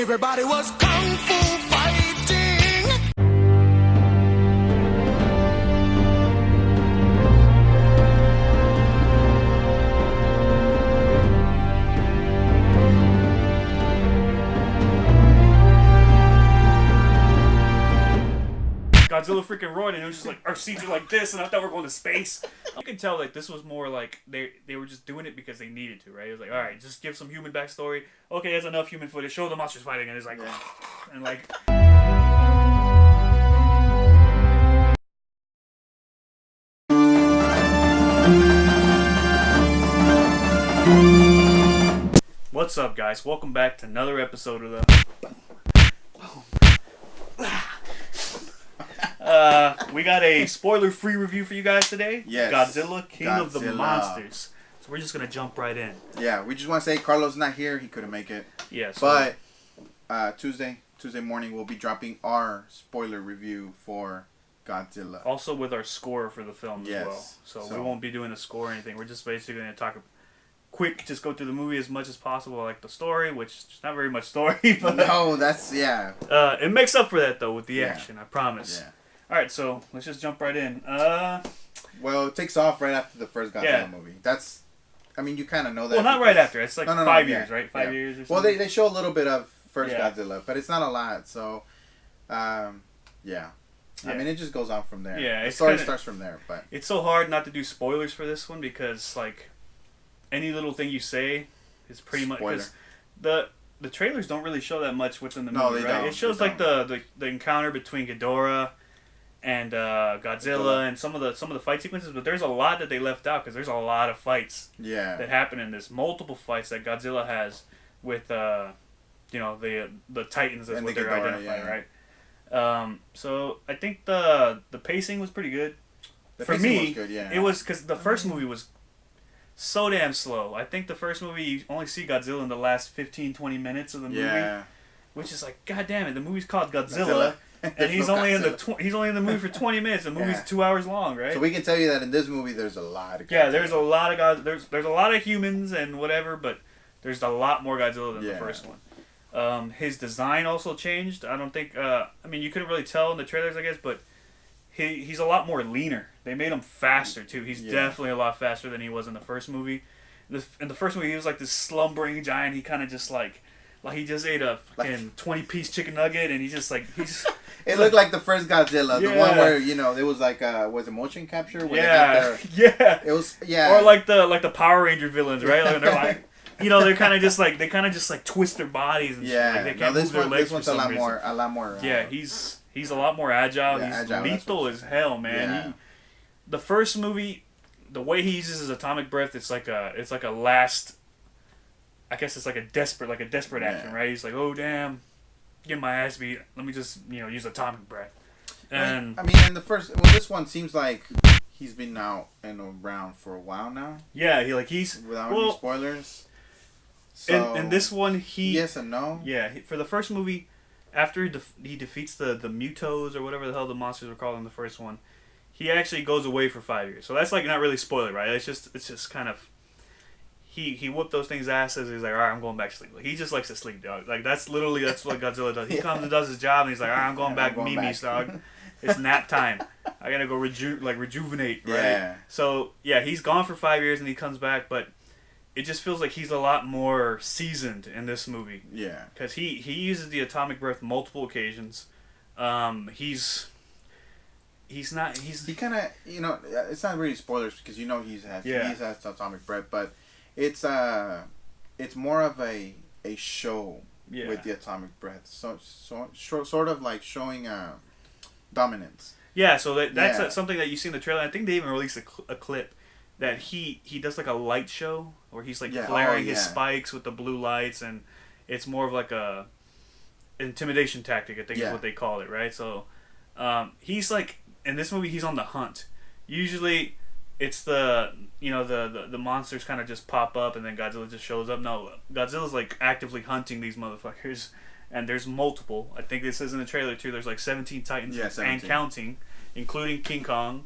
Everybody was kung fu fighting. Godzilla freaking roared, and it was just like our seats are like this, and I thought we were going to space. You can tell like this was more like they were just doing it because they needed to, right? It was like, all right, just give some human backstory. Okay, that's enough human footage. Show the monsters fighting, and it's like, and like. What's up, guys? Welcome back to another episode of the. We got a spoiler-free review for you guys today. Yes. Godzilla, King of the Monsters. So we're just gonna jump right in. Yeah, we just want to say Carlos not here; he couldn't make it. Yeah. So But Tuesday morning we'll be dropping our spoiler review for Godzilla. also with our score for the film as well. Yes. So So- we won't be doing a score or anything. We're just basically gonna talk quick, just go through the movie as much as possible, like the story, which is not very much story, but No, that's yeah. It makes up for that though with the Yeah. action. I promise. Yeah. All right, so let's just jump right in. Well, it takes off right after the first Godzilla Yeah. movie. That's, I mean, you kind of know that. Well, not right because- after. It's like No, 5 yeah, years, right? yeah. 5 years or something. Well, they show a little bit of first Yeah. Godzilla, but it's not a lot. So, yeah. Yeah. I mean, it just goes on from there. Yeah, the it's story kinda- starts from there. But It's so hard not to do spoilers for this one because like any little thing you say is pretty much Spoiler. because the trailers don't really show that much within the No, movie, they right? don't. It shows They like the encounter between Ghidorah and Godzilla Godzilla. and some of the fight sequences, but there's a lot that they left out because there's a lot of fights yeah, that happen in this. Multiple fights that Godzilla has with the Titans is And what the they're Ghidorah, identifying, yeah. right? So I think the pacing was pretty good. the For pacing me, was good, yeah. it was because the first movie was so damn slow. I think the first movie, you only see Godzilla in the last 15, 20 minutes of the movie, Yeah. which is like, god damn it, the movie's called Godzilla, and There's he's no only Godzilla. he's only in the movie for 20 minutes. The movie's Yeah. 2 hours long, right? So we can tell you that in this movie, there's a lot of yeah, Godzilla. there's a lot of there's a lot of humans and whatever, but there's a lot more Godzilla than the Yeah. first one. His design also changed. I don't think. I mean, you couldn't really tell in the trailers, I guess, but he's a lot more leaner. They made him faster too. He's Yeah. definitely a lot faster than he was in the first movie. In the first movie, he was like this slumbering giant. He kind of just like he just ate a fucking 20-piece chicken nugget, and he's. It looked like the first Godzilla, the Yeah. one where there was like was it motion capture? Where Yeah, they got yeah. It was yeah. Or like the Power Ranger villains, right? Like, they're like, they're kind of just like twist their bodies and shit. yeah. Like, they No, can't this move their one legs this one's for a some lot reason. more a lot more. Yeah, he's a lot more agile. Yeah, He's agile, that's lethal what- as hell, man. Yeah. The first movie, the way he uses his atomic breath, it's like a last. I guess it's like a desperate action, Yeah. right? He's like, oh damn, getting my ass beat. Let me just use atomic breath. And I mean, in the first, this one seems like he's been out and around for a while now, yeah, he's without any spoilers. So in this one yes and no. Yeah, for the first movie, after he defeats the Mutos or whatever the hell the monsters were called in the first one, he actually goes away for 5 years. So that's like not really spoiler, right? It's just kind of he whooped those things' asses. He's like, all right, I'm going back to sleep. Like, he just likes to sleep, dog. Like that's what Godzilla does. He comes and does his job, and he's like, all right, I'm going back, Mimi's, dog. It's nap time. I gotta go rejuvenate, right? Yeah. So yeah, he's gone for 5 years and he comes back, but it just feels like he's a lot more seasoned in this movie. Yeah. Because he uses the atomic breath multiple occasions. He's He kind of it's not really spoilers because he has atomic breath, but it's more of a show with the atomic breath. So sort of like showing dominance. Yeah, so that's something that you see in the trailer. I think they even released a clip that he does like a light show where he's like flaring his spikes with the blue lights, and it's more of like a intimidation tactic, I think is what they call it, right? So he's like, in this movie, he's on the hunt. Usually it's the monsters kind of just pop up and then Godzilla just shows up. No, Godzilla's like actively hunting these motherfuckers. And there's multiple. I think this is in the trailer too. There's like 17 Titans and counting, including King Kong.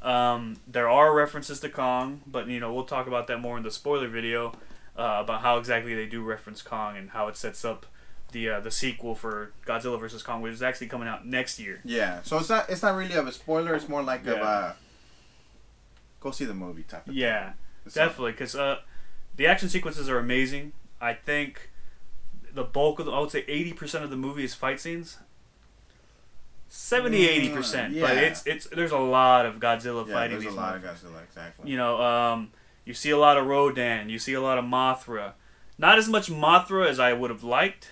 There are references to Kong, but we'll talk about that more in the spoiler video about how exactly they do reference Kong and how it sets up the sequel for Godzilla vs Kong, which is actually coming out next year. Yeah, so it's not really of a spoiler. It's more like of a go see the movie type of thing. Yeah, definitely, because the action sequences are amazing. I think the bulk of I would say 80% of the movie is fight scenes. 70-80%, yeah. but it's there's a lot of Godzilla fighting. There's a lot of Godzilla, exactly. You know, you see a lot of Rodan, you see a lot of Mothra. Not as much Mothra as I would have liked,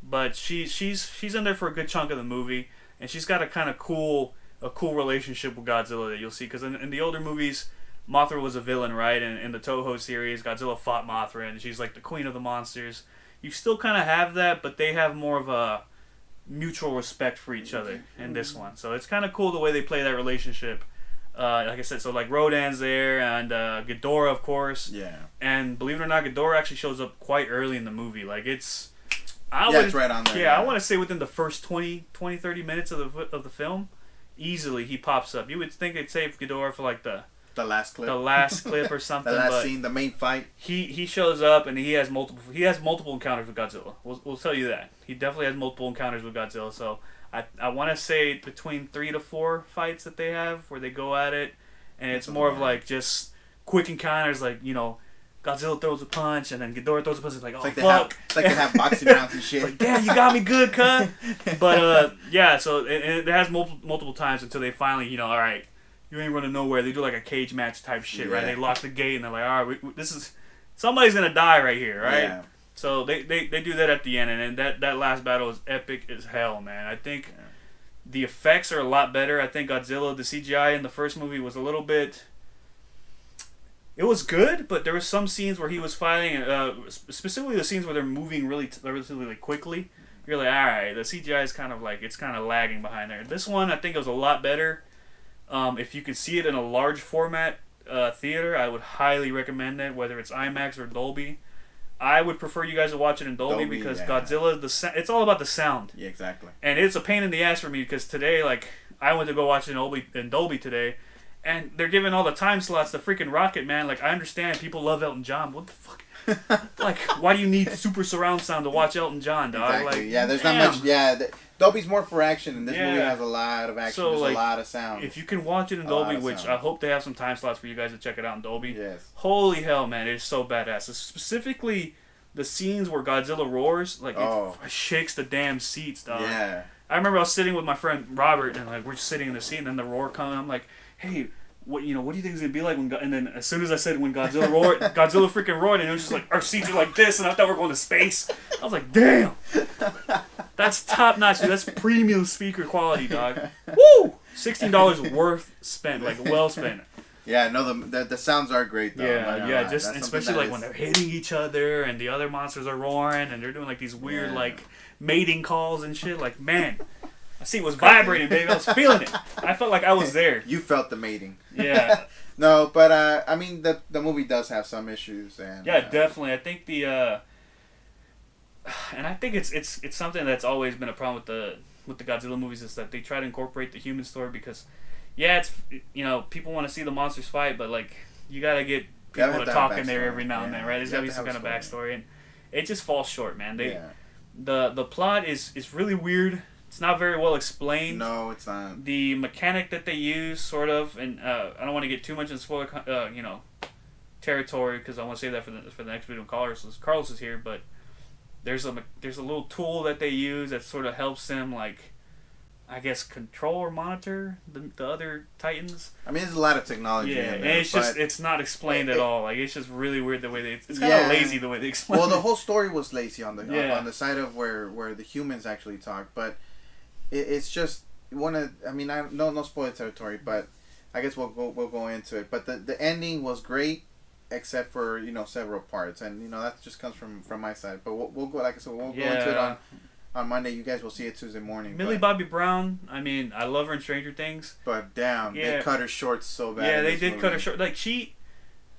but she's in there for a good chunk of the movie, and she's got a kind of cool relationship with Godzilla that you'll see, because in the older movies, Mothra was a villain, right? And in the Toho series, Godzilla fought Mothra, and she's like the queen of the monsters. You still kind of have that, but they have more of a mutual respect for each other in this one. So it's kind of cool the way they play that relationship. Like I said, so like Rodan's there, and Ghidorah, of course. Yeah. And believe it or not, Ghidorah actually shows up quite early in the movie. Like it's... it's right on there. Yeah, I want to say within the first 20, 30 minutes of the film, easily he pops up. You would think they'd save Ghidorah for like the last clip or something. The last but scene, the main fight. He shows up and he has multiple encounters with Godzilla. We'll tell you that. He definitely has multiple encounters with Godzilla. So I want to say between 3 to 4 fights that they have where they go at it, and it's more of like just quick encounters, like, you know, Godzilla throws a punch and then Ghidorah throws a punch. It's like, oh, fuck. It's like they have boxing rounds and shit. It's like, damn, you got me good, cuz. But yeah, so it has multiple times until they finally, you know, all right, you ain't running nowhere. They do like a cage match type shit, right? They lock the gate and they're like, all right, somebody's gonna die right here, right? Yeah. So they do that at the end, and that last battle is epic as hell, man. I think the effects are a lot better. I think Godzilla, the CGI in the first movie was a little bit... It was good, but there were some scenes where he was fighting, specifically the scenes where they're moving relatively quickly. You're like, all right, the CGI is kind of like, it's kind of lagging behind there. This one, I think it was a lot better. If you could see it in a large format theater, I would highly recommend it, whether it's IMAX or Dolby. I would prefer you guys to watch it in Dolby because Godzilla, it's all about the sound. Yeah, exactly. And it's a pain in the ass for me because today, like, I went to go watch it in Dolby today, and they're giving all the time slots to freaking Rocket, man. Like, I understand people love Elton John. What the fuck? Like, why do you need super surround sound to watch Elton John, dog? Exactly. Like, yeah, there's not much. Yeah, Dolby's more for action, and this movie has a lot of action. So, there's a lot of sound. If you can watch it in Dolby, which I hope they have some time slots for you guys to check it out in Dolby. Yes. Holy hell, man, it's so badass. It's specifically the scenes where Godzilla roars, like, it shakes the damn seats, dog. Yeah. I remember I was sitting with my friend Robert, and like we're just sitting in the seat, and then the roar comes. I'm like, hey, what do you think it's gonna be like when? And then as soon as I said when Godzilla roared, Godzilla freaking roared, and it was just like our seats are like this, and I thought we were going to space. I was like, damn, that's top notch. That's premium speaker quality, dog. Woo! $16 worth spent, like well spent. Yeah, no, the sounds are great though. Yeah, just especially like when they're hitting each other and the other monsters are roaring and they're doing like these weird like mating calls and shit. Like, man, my seat was vibrating, baby. I was feeling it. I felt like I was there. You felt the mating. Yeah. No, but I mean the movie does have some issues, and yeah, definitely. I think and I think it's something that's always been a problem with the Godzilla movies is that they try to incorporate the human story because. Yeah, it's, you know, people want to see the monsters fight, but like you gotta get people to talk in there every now and then, right? There's gotta be some kind of backstory, and it just falls short, man. The plot is really weird. It's not very well explained. No, it's not. The mechanic that they use, sort of, and I don't want to get too much in spoiler, territory because I want to save that for the next video. Carlos is here, but there's a little tool that they use that sort of helps them like. I guess control or monitor the other Titans. I mean, there's a lot of technology in there. And it's not explained at all. Like, it's just really weird the way it's kind of lazy the way they explain. Well, the whole story was lazy on the side of where the humans actually talk, but it's just I mean, no spoiler territory, but I guess we'll go into it. But the ending was great, except for several parts, and that just comes from my side. But we'll go, like I said, we'll go into it on Monday. You guys will see it Tuesday morning. Millie Bobby Brown, I mean, I love her in Stranger Things. But damn, they cut her short so bad. Yeah, they did cut her short. Like,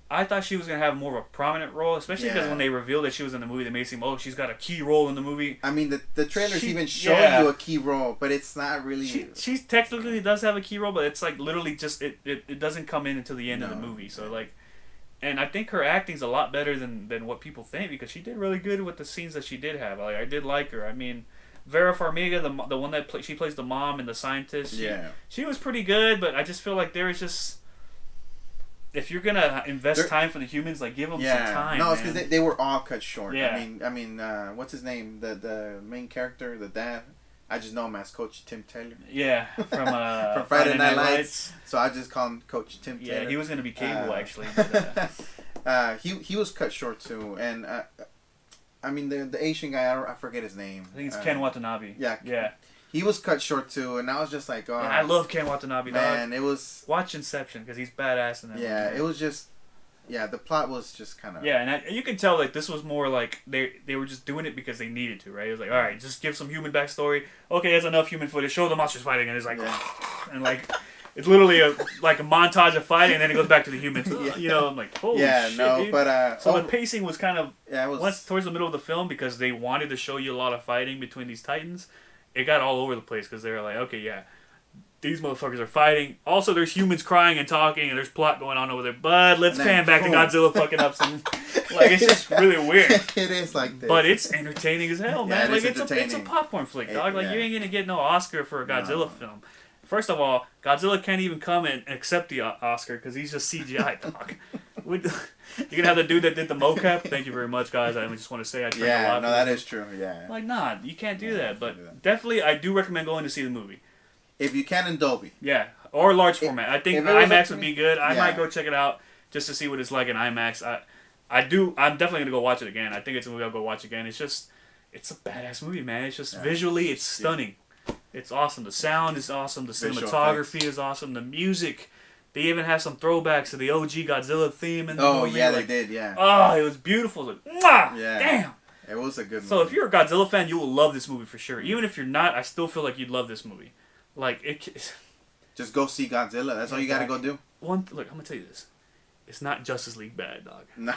I thought she was going to have more of a prominent role, especially because when they revealed that she was in the movie, they made it seem, she's got a key role in the movie. I mean, the trailers even show you a key role, but it's not really... She technically does have a key role, but it's like literally just, it doesn't come in until the end of the movie. So, like, And I think her acting's a lot better than what people think, because she did really good with the scenes that she did have. Like, I did like her. I mean, Vera Farmiga, the one that she plays the mom and the scientist. She was pretty good, but I just feel like there is just, if you're gonna invest time for the humans, like, give them some time. No, it's because they were all cut short. Yeah. I mean, what's his name? The main character, the dad. I just know him as Coach Tim Taylor. Yeah, from from Friday Night Lights. So I just call him Coach Tim Taylor. Yeah, he was gonna be Cable actually. But, he was cut short too, and I mean the Asian guy, I forget his name. I think it's Ken Watanabe. Yeah. He was cut short too, and I was just like, oh. And I love Ken Watanabe. Man, dog. it was. Watch Inception because he's badass in that. Yeah, it was just. Yeah, the plot was just kind of... Yeah, and you can tell, like, this was more like they were just doing it because they needed to, right? It was like, all right, just give some human backstory. Okay, there's enough human footage. Show the monsters fighting, and it's like... And, like, it's literally a montage of fighting, and then it goes back to the humans. You know, I'm like, holy shit, dude. But... So the pacing was kind of... Yeah, it was... Once towards the middle of the film, because they wanted to show you a lot of fighting between these titans, it got all over the place, because they were like, okay, yeah... These motherfuckers are fighting. Also, there's humans crying and talking, and there's plot going on over there. But let's pan back to Godzilla fucking up some. Like, it's just really weird. It is like this. But it's entertaining as hell, man. Yeah, like, it's a popcorn flick, dog. Like, you ain't gonna get no Oscar for a Godzilla film. First of all, Godzilla can't even come and accept the Oscar because he's just CGI, dog. You're gonna have the dude that did the mocap. Thank you very much, guys. I just want to say I trained a lot. No, that is true. Yeah. Like, nah, you can't do that. But definitely, I do recommend going to see the movie. If you can in Dolby. Yeah, or large format. I think IMAX would be good. I might go check it out just to see what it's like in IMAX. I'm definitely gonna go watch it again. I think it's a movie I'll go watch again. It's a badass movie, man. It's just visually, it's stunning. It's awesome. The sound is awesome. The cinematography is awesome. The music. They even have some throwbacks to the OG Godzilla theme in the movie. Oh yeah, they did. Yeah. Oh, it was beautiful. Like, mwah! Yeah. Damn. It was a good movie. So if you're a Godzilla fan, you will love this movie for sure. Even if you're not, I still feel like you'd love this movie. Like, just go see Godzilla. That's all you gotta go do. Look, I'm gonna tell you this. It's not Justice League bad, dog. No.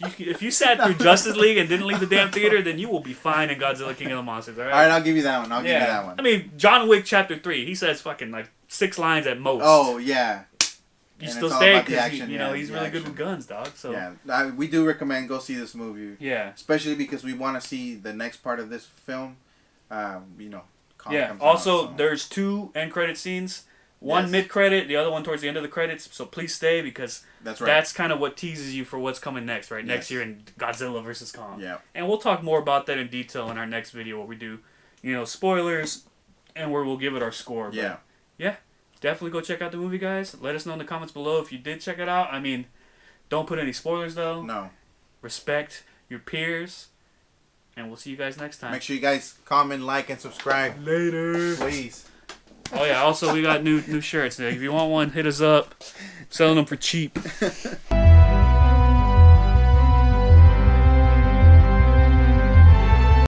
If you sat through Justice League and didn't leave the damn theater, then you will be fine in Godzilla King of the Monsters, alright? Alright, I'll give you that one. I'll give you that one. I mean, John Wick Chapter 3, he says fucking like 6 lines at most. Oh, yeah. You still stay because, he's really good with guns, dog. So yeah, we do recommend go see this movie. Yeah. Especially because we want to see the next part of this film, Yeah. Also, there's 2 end credit scenes. One mid-credit, the other one towards the end of the credits. So please stay because that's kind of what teases you for what's coming next, right? Next year in Godzilla vs. Kong. Yeah. And we'll talk more about that in detail in our next video where we do, spoilers and where we'll give it our score. But yeah. Definitely go check out the movie, guys. Let us know in the comments below if you did check it out. I mean, don't put any spoilers, though. No. Respect your peers. And we'll see you guys next time. Make sure you guys comment, like, and subscribe. Later. Please. Oh, yeah. Also, we got new shirts. If you want one, hit us up. Selling them for cheap.